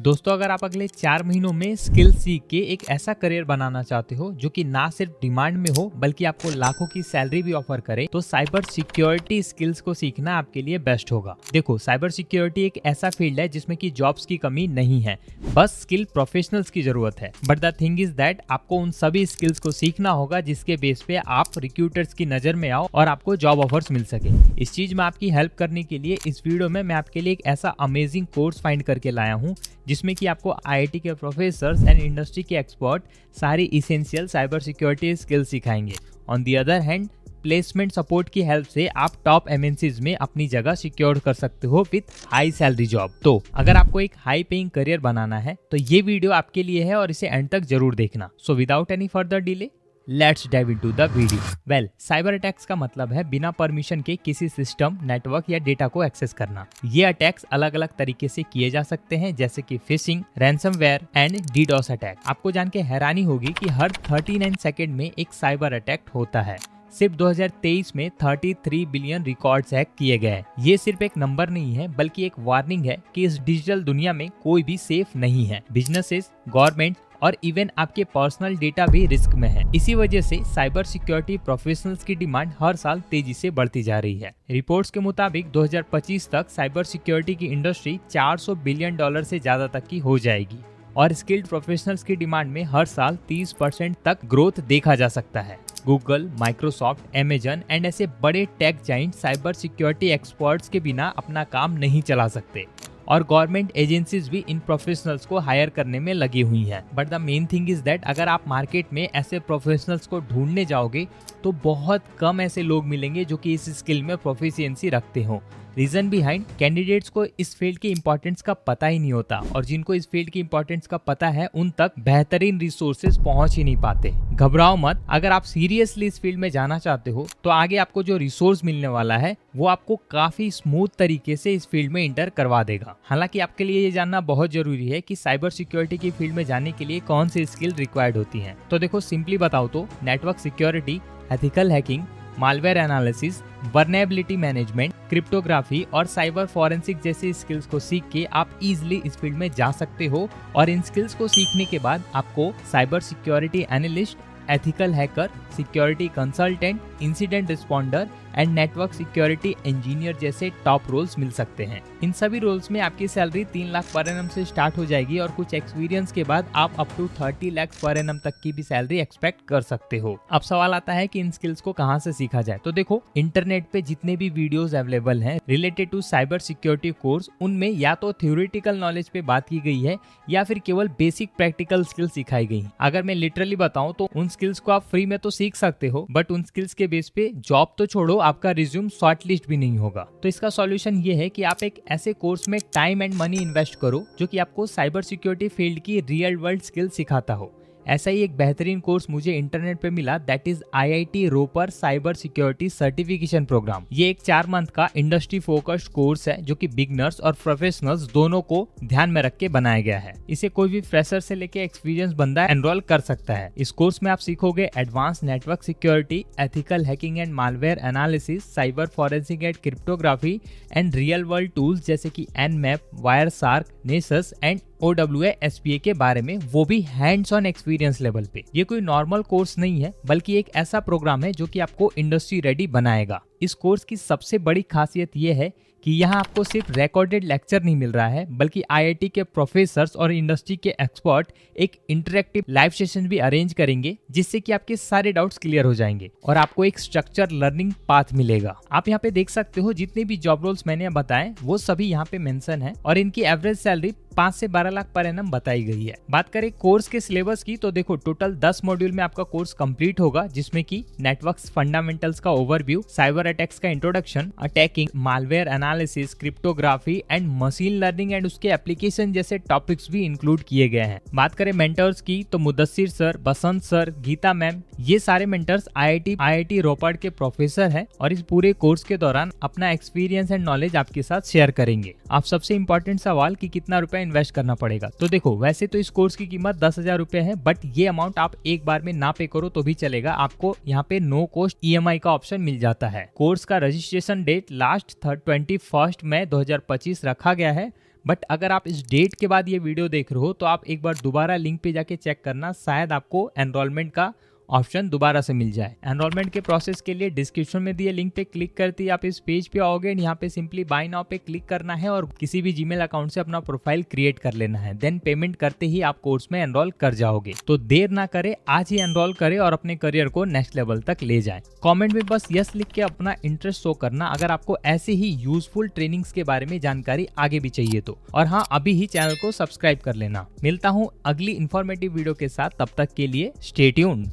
दोस्तों, अगर आप अगले 4 महीनों में स्किल सीख के एक ऐसा करियर बनाना चाहते हो जो कि ना सिर्फ डिमांड में हो बल्कि आपको लाखों की सैलरी भी ऑफर करे, तो साइबर सिक्योरिटी स्किल्स को सीखना आपके लिए बेस्ट होगा। देखो, साइबर सिक्योरिटी एक ऐसा फील्ड है जिसमें कि जॉब्स की कमी नहीं है, बस स्किल प्रोफेशनल्स की जरूरत है। But the thing is that आपको उन सभी स्किल्स को सीखना होगा जिसके बेस पे आप रिक्रूटर्स की नजर में आओ और आपको जॉब ऑफर्स मिल सके। इस चीज में आपकी हेल्प करने के लिए इस वीडियो में मैं आपके लिए एक ऐसा अमेजिंग कोर्स फाइंड करके लाया हूँ जिसमें कि आपको आईआईटी के प्रोफेसर्स एंड इंडस्ट्री के एक्सपर्ट सारी इसेंशियल साइबर सिक्योरिटी स्किल्स सिखाएंगे। On the other hand, placement support की हेल्प से आप टॉप एमएनसीज में अपनी जगह सिक्योर कर सकते हो विद हाई सैलरी जॉब। तो अगर आपको एक हाई पेइंग करियर बनाना है तो ये वीडियो आपके लिए है और इसे एंड तक जरूर देखना। So without any further delay, let's dive into the video. Well, cyber attacks का मतलब है बिना परमिशन के किसी सिस्टम, नेटवर्क या डेटा को एक्सेस करना। ये अटैक्स अलग अलग तरीके से किए जा सकते हैं, जैसे कि fishing, ransomware and DDoS attack. आपको जान के हैरानी होगी कि हर 39 सेकेंड में एक साइबर अटैक होता है। सिर्फ 2023 में 33 बिलियन रिकॉर्ड्स हैक किए गए। ये सिर्फ एक नंबर नहीं है बल्कि एक वार्निंग है कि इस डिजिटल दुनिया में कोई भी सेफ नहीं है। बिजनेसेस, गवर्नमेंट और इवन आपके पर्सनल डेटा भी रिस्क में है। इसी वजह से साइबर सिक्योरिटी प्रोफेशनल्स की डिमांड हर साल तेजी से बढ़ती जा रही है। रिपोर्ट्स के मुताबिक 2025 तक साइबर सिक्योरिटी की इंडस्ट्री $400 बिलियन से ज्यादा तक की हो जाएगी और स्किल्ड प्रोफेशनल्स की डिमांड में हर साल 30% तक ग्रोथ देखा जा सकता है। गूगल, माइक्रोसॉफ्ट, अमेजन एंड ऐसे बड़े tech giant cyber security experts के बिना अपना काम नहीं चला सकते और गवर्नमेंट एजेंसीज भी इन प्रोफेशनल्स को हायर करने में लगी हुई हैं। But the main thing is that अगर आप मार्केट में ऐसे प्रोफेशनल्स को ढूंढने जाओगे तो बहुत कम ऐसे लोग मिलेंगे जो कि इस स्किल में प्रोफिशिएंसी रखते हो। रीजन बिहाइंड, कैंडिडेट्स को इस फील्ड की इंपॉर्टेंस का पता ही नहीं होता और जिनको इस फील्ड की इंपॉर्टेंस का पता है उन तक बेहतरीन रिसोर्सेज पहुंच ही नहीं पाते। घबराओ मत, अगर आप सीरियसली इस फील्ड में जाना चाहते हो तो आगे आपको जो रिसोर्स मिलने वाला है वो आपको काफी स्मूथ तरीके से इस फील्ड में इंटर करवा देगा। हालांकि आपके लिए ये जानना बहुत जरूरी है कि साइबर सिक्योरिटी की फील्ड में जाने के लिए कौन सी स्किल रिक्वायर्ड होती है। तो देखो, सिंपली बताओ तो network security, ethical hacking, malware analysis, vulnerability management, cryptography और साइबर फॉरेंसिक जैसी स्किल्स को सीख के आप इजीली इस फील्ड में जा सकते हो। और इन स्किल्स को सीखने के बाद आपको cyber security analyst, ethical hacker, security consultant, incident responder and network security engineer जैसे टॉप रोल्स मिल सकते हैं। इन सभी रोल्स में आपकी सैलरी 3 लाख पर एनम से स्टार्ट हो जाएगी और कुछ एक्सपीरियंस के बाद आप up to 30 lakh per annum तक की भी सैलरी एक्सपेक्ट कर सकते हो। अब सवाल आता है कि इन स्किल्स को कहां से सीखा जाए। तो देखो, इंटरनेट पे जितने भी वीडियोस अवेलेबल हैं related to cyber security course, उनमें या तो थ्योरेटिकल नॉलेज पे बात की गई है या फिर केवल बेसिक प्रैक्टिकल स्किल्स सिखाई गई। अगर मैं लिटरली बताऊं तो उन स्किल्स को आप फ्री में तो सीख सकते हो, बट उन स्किल्स के बेस पे जॉब तो छोड़ो, आपका रिज्यूम शॉर्ट लिस्ट भी नहीं होगा। तो इसका सॉल्यूशन ये है कि आप एक ऐसे कोर्स में टाइम एंड मनी इन्वेस्ट करो जो कि आपको साइबर सिक्योरिटी फील्ड की रियल वर्ल्ड स्किल सिखाता हो। ऐसा ही एक बेहतरीन कोर्स मुझे इंटरनेट पे मिला, that is IIT Ropar cyber security certification program. ये एक 4 मंथ का इंडस्ट्री फोकस्ड कोर्स है जो कि बिगनर्स और प्रोफेशनल्स दोनों को ध्यान में रख के बनाया गया है। इसे कोई भी फ्रेशर से लेके एक्सपीरियंस बंदा एनरोल कर सकता है। इस कोर्स में आप सीखोगे advance network security, ethical hacking and malware analysis, cyber forensic and cryptography and real world tools जैसे कि Nmap, Wireshark, Nessus and OWASP के बारे में, वो भी हैंड्स ऑन एक्सपीरियंस लेवल पे। ये कोई नॉर्मल कोर्स नहीं है बल्कि एक ऐसा प्रोग्राम है जो कि आपको इंडस्ट्री रेडी बनाएगा। इस कोर्स की सबसे बड़ी खासियत ये है कि यहाँ आपको सिर्फ रिकॉर्डेड लेक्चर नहीं मिल रहा है बल्कि आईआईटी के प्रोफेसर्स और इंडस्ट्री के एक्सपर्ट एक इंटरेक्टिव लाइव सेशन भी अरेंज करेंगे जिससे कि आपके सारे डाउट्स क्लियर हो जाएंगे और आपको एक स्ट्रक्चर लर्निंग पाथ मिलेगा। आप यहाँ पे देख सकते हो जितने भी जॉब रोल्स मैंने बताए वो सभी यहाँ पे मेंशन है और इनकी एवरेज सैलरी 5 से 12 लाख पर एनम बताई गई है। बात करें कोर्स के सिलेबस की तो देखो, टोटल 10 मॉड्यूल में आपका कोर्स कंप्लीट होगा जिसमें कि नेटवर्क्स फंडामेंटल्स का ओवरव्यू, साइबर अटैक्स का introduction, attacking, malware analysis, cryptography and machine learning and उसके एप्लीकेशन जैसे टॉपिक्स भी इंक्लूड किए गए हैं। बात करें मेंटर्स की तो मुदस्सिर सर, बसंत सर, गीता मैम, ये सारे मेंटर्स आईआईटी रोपर के प्रोफेसर हैं और इस पूरे कोर्स के दौरान अपना एक्सपीरियंस एंड नॉलेज आपके साथ शेयर करेंगे। आप सबसे इंपॉर्टेंट सवाल कि कितना रुपया इन्वेस्ट करना पड़ेगा। तो देखो, वैसे तो इस कोर्स की कीमत 10,000 रुपए है, बट ये अमाउंट आप एक बार में ना पे करो तो भी चलेगा। आपको यहाँ पे नो कॉस्ट EMI का ऑप्शन मिल जाता है। कोर्स का रजिस्ट्रेशन डेट लास्ट 21 मई 2025 रखा गया है, बट अगर आप इस डेट के बाद ये वीडियो देख रहे हो तो आप एक बार दोबारा लिंक पे जाके चेक करना, शायद आपको एनरोलमेंट का ऑप्शन दोबारा से मिल जाए। एनरोलमेंट के प्रोसेस के लिए डिस्क्रिप्शन में दिए लिंक पे क्लिक करते ही आप इस पेज पे आओगे। यहाँ पे सिंपली बाय नाउ पे क्लिक करना है और किसी भी जीमेल अकाउंट से अपना प्रोफाइल क्रिएट कर लेना है। देन पेमेंट करते ही आप कोर्स में एनरोल कर जाओगे। तो देर ना करे, आज ही एनरोल करे और अपने करियर को नेक्स्ट लेवल तक ले जाए। कॉमेंट में बस यस लिख के अपना इंटरेस्ट शो करना अगर आपको ऐसे ही यूजफुल ट्रेनिंग्स के बारे में जानकारी आगे भी चाहिए तो। और हाँ, अभी ही चैनल को सब्सक्राइब कर लेना। मिलता हूँ अगली इंफॉर्मेटिव वीडियो के साथ, तब तक के लिए स्टे ट्यून्ड।